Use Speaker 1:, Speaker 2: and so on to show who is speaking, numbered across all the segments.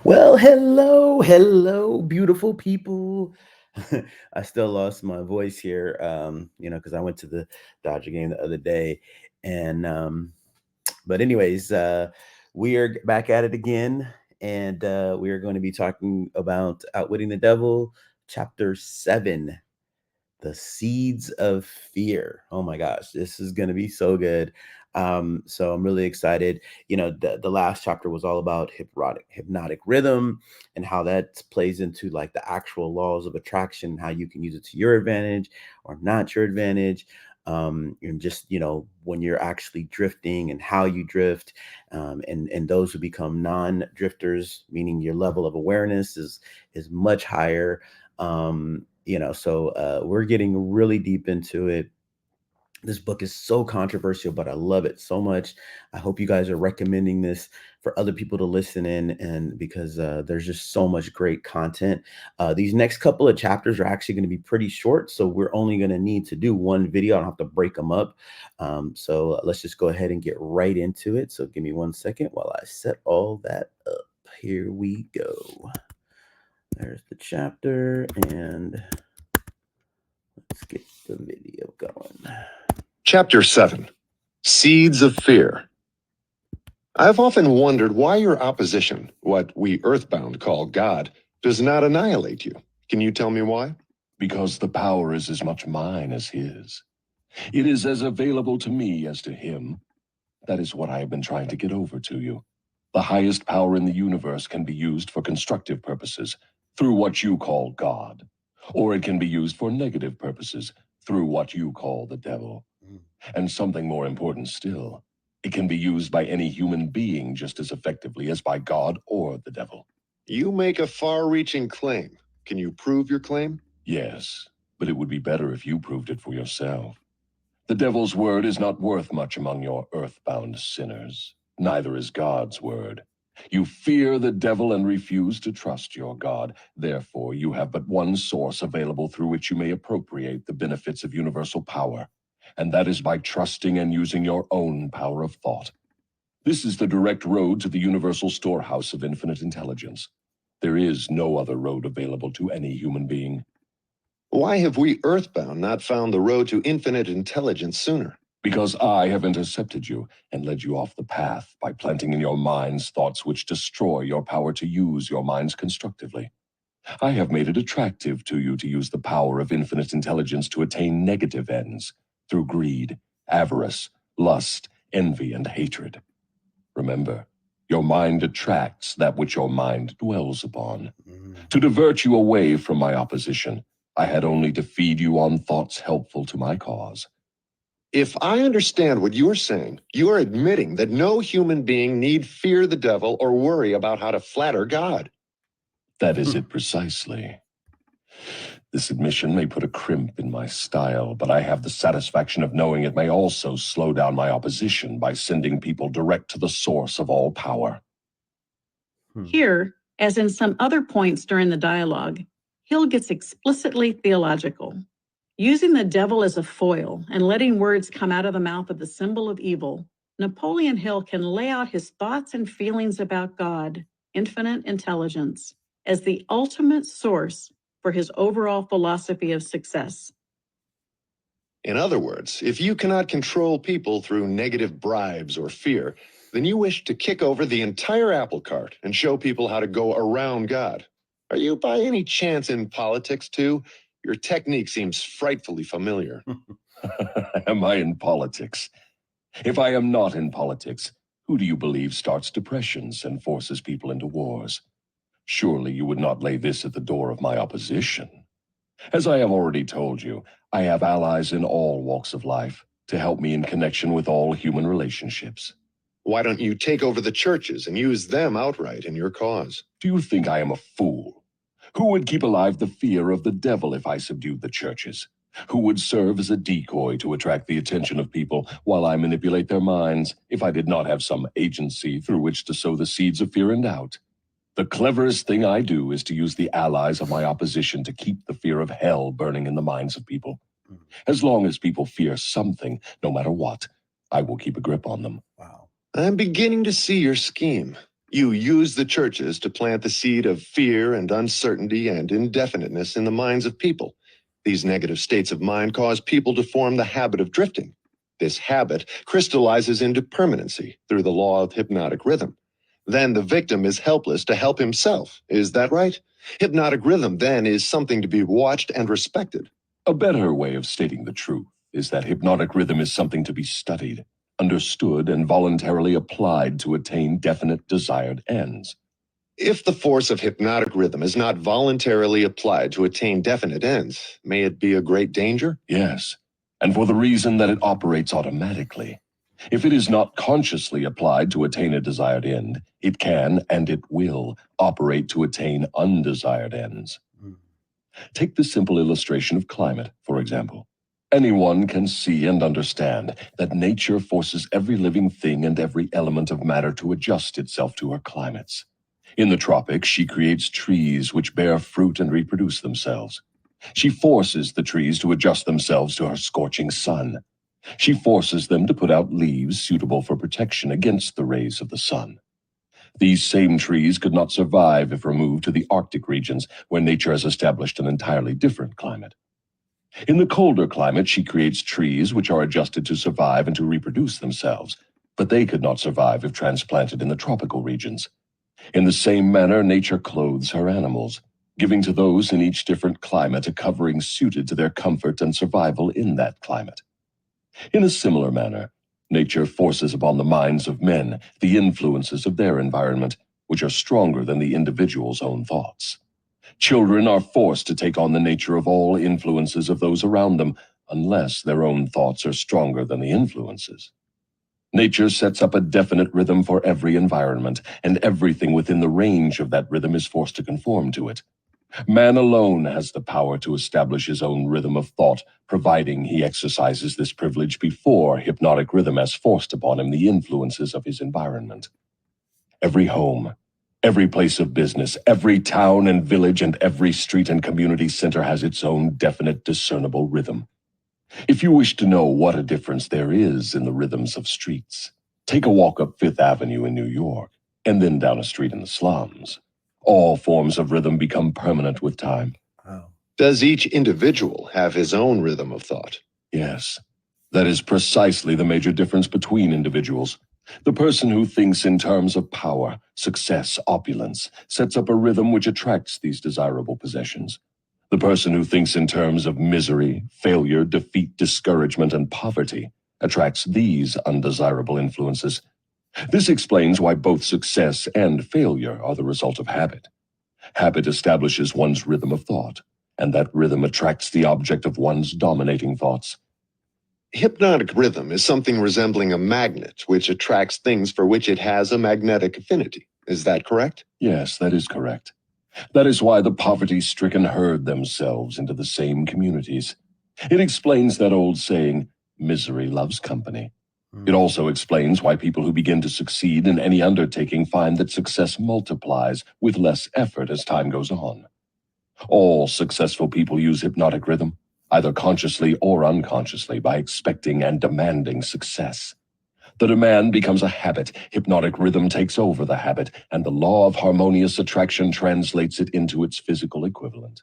Speaker 1: Well, hello, beautiful people. I still lost my voice here, because I went to the Dodger game the other day, and but anyways, we are back at it again, and we are going to be talking about Outwitting the Devil, Chapter 7, the seeds of fear. Oh my gosh, this is going to be so good. So I'm really excited. The last chapter was all about hypnotic rhythm and how that plays into like the actual laws of attraction, how you can use it to your advantage or not your advantage. And just when you're actually drifting and how you drift, and those who become non-drifters, meaning your level of awareness is much higher. We're getting really deep into it. This book is so controversial, but I love it so much. I hope you guys are recommending this for other people to listen in, and because there's just so much great content. These next couple of chapters are actually going to be pretty short, so we're only going to need to do one video. I don't have to break them up. So let's just go ahead and get right into it. So give me 1 second while I set all that up. Here we go. There's the chapter, and let's get the video going.
Speaker 2: Chapter 7, Seeds of Fear. I've often wondered why your opposition, what we earthbound call God, does not annihilate you. Can you tell me why?
Speaker 3: Because the power is as much mine as his. It is as available to me as to him. That is what I have been trying to get over to you. The highest power in the universe can be used for constructive purposes, through what you call God. Or it can be used for negative purposes, through what you call the devil. And something more important still, it can be used by any human being just as effectively as by God or the devil.
Speaker 2: You make a far-reaching claim. Can you prove your claim?
Speaker 3: Yes, but it would be better if you proved it for yourself. The devil's word is not worth much among your earthbound sinners. Neither is God's word. You fear the devil and refuse to trust your God. Therefore, you have but one source available through which you may appropriate the benefits of universal power, and that is by trusting and using your own power of thought. This is the direct road to the universal storehouse of infinite intelligence. There is no other road available to any human being.
Speaker 2: Why have we earthbound not found the road to infinite intelligence sooner?
Speaker 3: Because I have intercepted you and led you off the path by planting in your minds thoughts which destroy your power to use your minds constructively. I have made it attractive to you to use the power of infinite intelligence to attain negative ends through greed, avarice, lust, envy, and hatred. Remember, your mind attracts that which your mind dwells upon. To divert you away from my opposition, I had only to feed you on thoughts helpful to my cause.
Speaker 2: If I understand what you're saying, you're admitting that no human being need fear the devil or worry about how to flatter God.
Speaker 3: That is it precisely. This admission may put a crimp in my style, but I have the satisfaction of knowing it may also slow down my opposition by sending people direct to the source of all power.
Speaker 4: Here, as in some other points during the dialogue, Hill gets explicitly theological. Using the devil as a foil and letting words come out of the mouth of the symbol of evil, Napoleon Hill can lay out his thoughts and feelings about God, infinite intelligence, as the ultimate source for his overall philosophy of success.
Speaker 2: In other words, if you cannot control people through negative bribes or fear, then you wish to kick over the entire apple cart and show people how to go around God. Are you by any chance in politics too? Your technique seems frightfully familiar.
Speaker 3: Am I in politics? If I am not in politics, who do you believe starts depressions and forces people into wars? Surely you would not lay this at the door of my opposition. As I have already told you, I have allies in all walks of life to help me in connection with all human relationships.
Speaker 2: Why don't you take over the churches and use them outright in your cause?
Speaker 3: Do you think I am a fool? Who would keep alive the fear of the devil if I subdued the churches? Who would serve as a decoy to attract the attention of people while I manipulate their minds if I did not have some agency through which to sow the seeds of fear and doubt? The cleverest thing I do is to use the allies of my opposition to keep the fear of hell burning in the minds of people. As long as people fear something, no matter what, I will keep a grip on them.
Speaker 1: Wow.
Speaker 2: I'm beginning to see your scheme. You use the churches to plant the seed of fear and uncertainty and indefiniteness in the minds of people. These negative states of mind cause people to form the habit of drifting. This habit crystallizes into permanency through the law of hypnotic rhythm. Then the victim is helpless to help himself. Is that right? Hypnotic rhythm, then, is something to be watched and respected.
Speaker 3: A better way of stating the truth is that hypnotic rhythm is something to be studied, understood, and voluntarily applied to attain definite desired ends.
Speaker 2: If the force of hypnotic rhythm is not voluntarily applied to attain definite ends, may it be a great danger?
Speaker 3: Yes, and for the reason that it operates automatically. If it is not consciously applied to attain a desired end, it can, and it will, operate to attain undesired ends. Take the simple illustration of climate, for example. Anyone can see and understand that nature forces every living thing and every element of matter to adjust itself to her climates. In the tropics, she creates trees which bear fruit and reproduce themselves. She forces the trees to adjust themselves to her scorching sun. She forces them to put out leaves suitable for protection against the rays of the sun. These same trees could not survive if removed to the Arctic regions, where nature has established an entirely different climate. In the colder climate, she creates trees which are adjusted to survive and to reproduce themselves, but they could not survive if transplanted in the tropical regions. In the same manner, nature clothes her animals, giving to those in each different climate a covering suited to their comfort and survival in that climate. In a similar manner, nature forces upon the minds of men the influences of their environment, which are stronger than the individual's own thoughts. Children are forced to take on the nature of all influences of those around them, unless their own thoughts are stronger than the influences. Nature sets up a definite rhythm for every environment, and everything within the range of that rhythm is forced to conform to it. Man alone has the power to establish his own rhythm of thought, providing he exercises this privilege before hypnotic rhythm has forced upon him the influences of his environment. Every home, every place of business, every town and village, and every street and community center has its own definite, discernible rhythm. If you wish to know what a difference there is in the rhythms of streets, take a walk up Fifth Avenue in New York, and then down a street in the slums. All forms of rhythm become permanent with time.
Speaker 1: Wow.
Speaker 2: Does each individual have his own rhythm of thought?
Speaker 3: Yes, that is precisely the major difference between individuals. The person who thinks in terms of power, success, opulence, sets up a rhythm which attracts these desirable possessions. The person who thinks in terms of misery, failure, defeat, discouragement, and poverty attracts these undesirable influences. This explains why both success and failure are the result of habit. Habit establishes one's rhythm of thought, and that rhythm attracts the object of one's dominating thoughts.
Speaker 2: Hypnotic rhythm is something resembling a magnet which attracts things for which it has a magnetic affinity. Is that correct?
Speaker 3: Yes, that is correct. That is why the poverty-stricken herd themselves into the same communities. It explains that old saying, misery loves company. It also explains why people who begin to succeed in any undertaking find that success multiplies with less effort as time goes on. All successful people use hypnotic rhythm, either consciously or unconsciously, by expecting and demanding success. The demand becomes a habit, hypnotic rhythm takes over the habit, and the law of harmonious attraction translates it into its physical equivalent.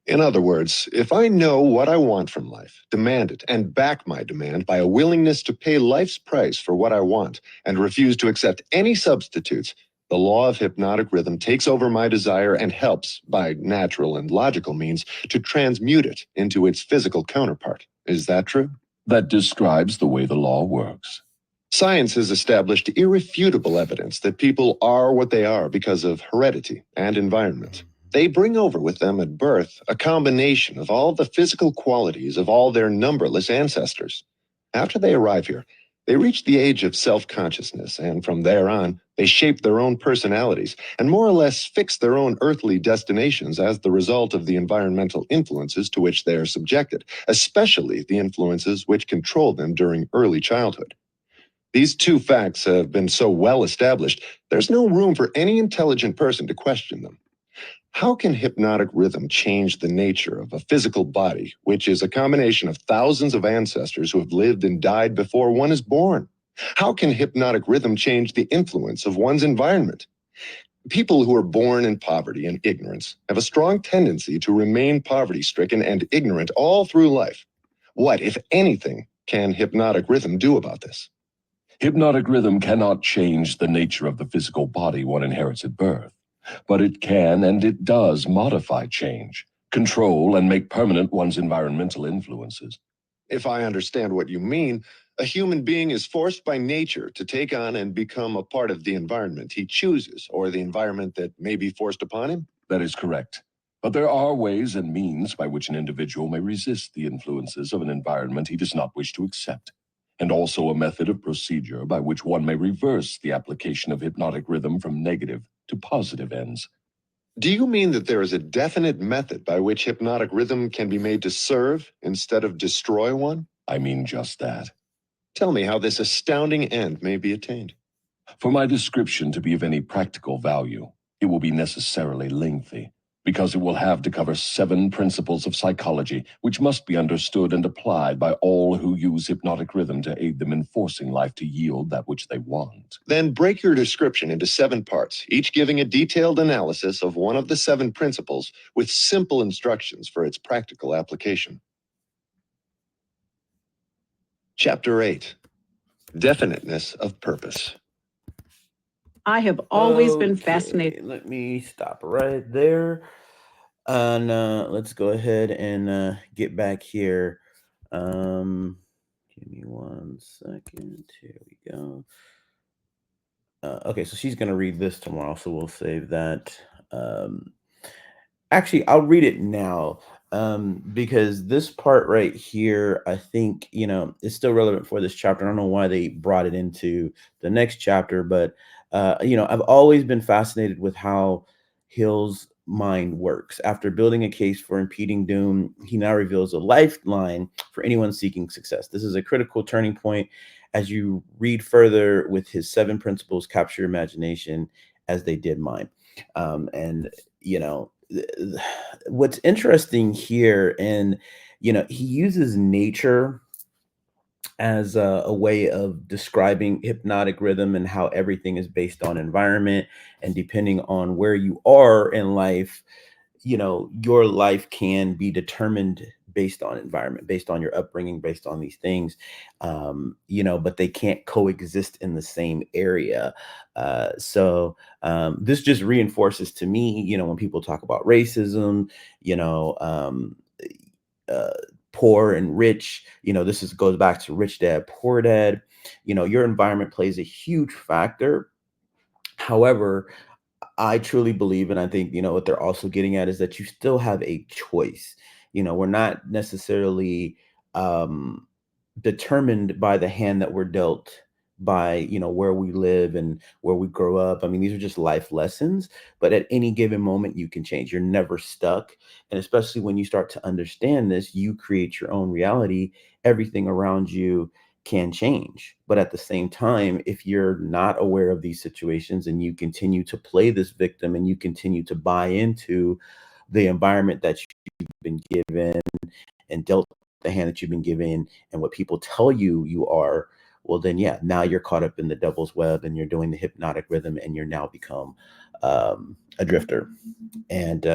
Speaker 2: In other words, if I know what I want from life, demand it, and back my demand by a willingness to pay life's price for what I want, and refuse to accept any substitutes, the law of hypnotic rhythm takes over my desire and helps, by natural and logical means, to transmute it into its physical counterpart. Is that true?
Speaker 3: That describes the way the law works.
Speaker 2: Science has established irrefutable evidence that people are what they are because of heredity and environment. They bring over with them at birth a combination of all the physical qualities of all their numberless ancestors. After they arrive here, they reach the age of self-consciousness, and from there on, they shape their own personalities and more or less fix their own earthly destinations as the result of the environmental influences to which they are subjected, especially the influences which control them during early childhood. These two facts have been so well established, there's no room for any intelligent person to question them. How can hypnotic rhythm change the nature of a physical body, which is a combination of thousands of ancestors who have lived and died before one is born? How can hypnotic rhythm change the influence of one's environment? People who are born in poverty and ignorance have a strong tendency to remain poverty-stricken and ignorant all through life. What, if anything, can hypnotic rhythm do about this?
Speaker 3: Hypnotic rhythm cannot change the nature of the physical body one inherits at birth, but it can and it does modify change, control, and make permanent one's environmental influences.
Speaker 2: If I understand what you mean, a human being is forced by nature to take on and become a part of the environment he chooses, or the environment that may be forced upon him?
Speaker 3: That is correct. But there are ways and means by which an individual may resist the influences of an environment he does not wish to accept, and also a method of procedure by which one may reverse the application of hypnotic rhythm from negative to positive ends.
Speaker 2: Do you mean that there is a definite method by which hypnotic rhythm can be made to serve instead of destroy one?
Speaker 3: I mean just that.
Speaker 2: Tell me how this astounding end may be attained.
Speaker 3: For my description to be of any practical value, it will be necessarily lengthy, because it will have to cover 7 principles of psychology, which must be understood and applied by all who use hypnotic rhythm to aid them in forcing life to yield that which they want.
Speaker 2: Then break your description into 7 parts, each giving a detailed analysis of one of the 7 principles with simple instructions for its practical application. Chapter 8. Definiteness of purpose.
Speaker 4: I have always been fascinated.
Speaker 1: Let me stop right there. And let's go ahead and get back here. Give me 1 second. Here we go. Okay, so she's gonna read this tomorrow, so we'll save that. Actually, I'll read it now, because this part right here, I think, is still relevant for this chapter. I don't know why they brought it into the next chapter, but I've always been fascinated with how Hill's mind works. After building a case for impeding doom, he now reveals a lifeline for anyone seeking success. This is a critical turning point as you read further with his 7 principles capture your imagination as they did mine. And what's interesting here, and he uses nature as a way of describing hypnotic rhythm and how everything is based on environment, and depending on where you are in life, your life can be determined based on environment, based on your upbringing, based on these things, but they can't coexist in the same area. This just reinforces to me, when people talk about racism, you know, um, uh, poor and rich, goes back to rich dad, poor dad. Your environment plays a huge factor. However, I truly believe, and I think, what they're also getting at is that you still have a choice. We're not necessarily um, determined by the hand that we're dealt by, where we live and where we grow up. I mean, these are just life lessons, but at any given moment, you can change. You're never stuck. And especially when you start to understand this, you create your own reality. Everything around you can change. But at the same time, if you're not aware of these situations and you continue to play this victim and you continue to buy into the environment that you've been given and dealt the hand that you've been given and what people tell you you are, well, then, yeah, now you're caught up in the devil's web and you're doing the hypnotic rhythm and you're now become a drifter. And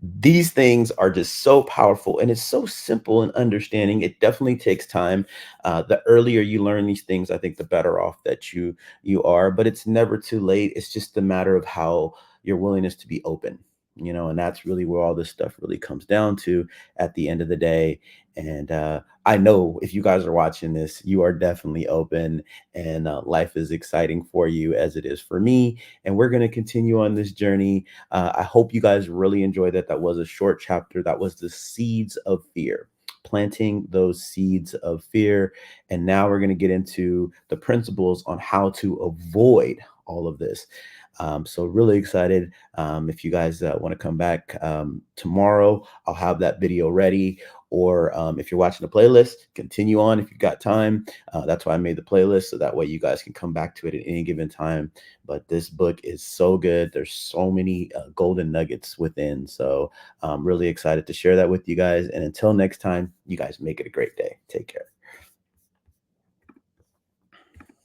Speaker 1: these things are just so powerful and it's so simple in understanding. It definitely takes time. The earlier you learn these things, I think the better off that you are, but it's never too late. It's just a matter of how your willingness to be open, and that's really where all this stuff really comes down to at the end of the day. And I know if you guys are watching this, you are definitely open, and life is exciting for you as it is for me. And we're going to continue on this journey. I hope you guys really enjoyed that. That was a short chapter. That was the seeds of fear, planting those seeds of fear. And now we're going to get into the principles on how to avoid all of this. So really excited. If you guys want to come back tomorrow, I'll have that video ready. Or if you're watching the playlist, continue on if you've got time. That's why I made the playlist, so that way you guys can come back to it at any given time. But this book is so good. There's so many golden nuggets within. So I'm really excited to share that with you guys. And until next time, you guys make it a great day. Take care.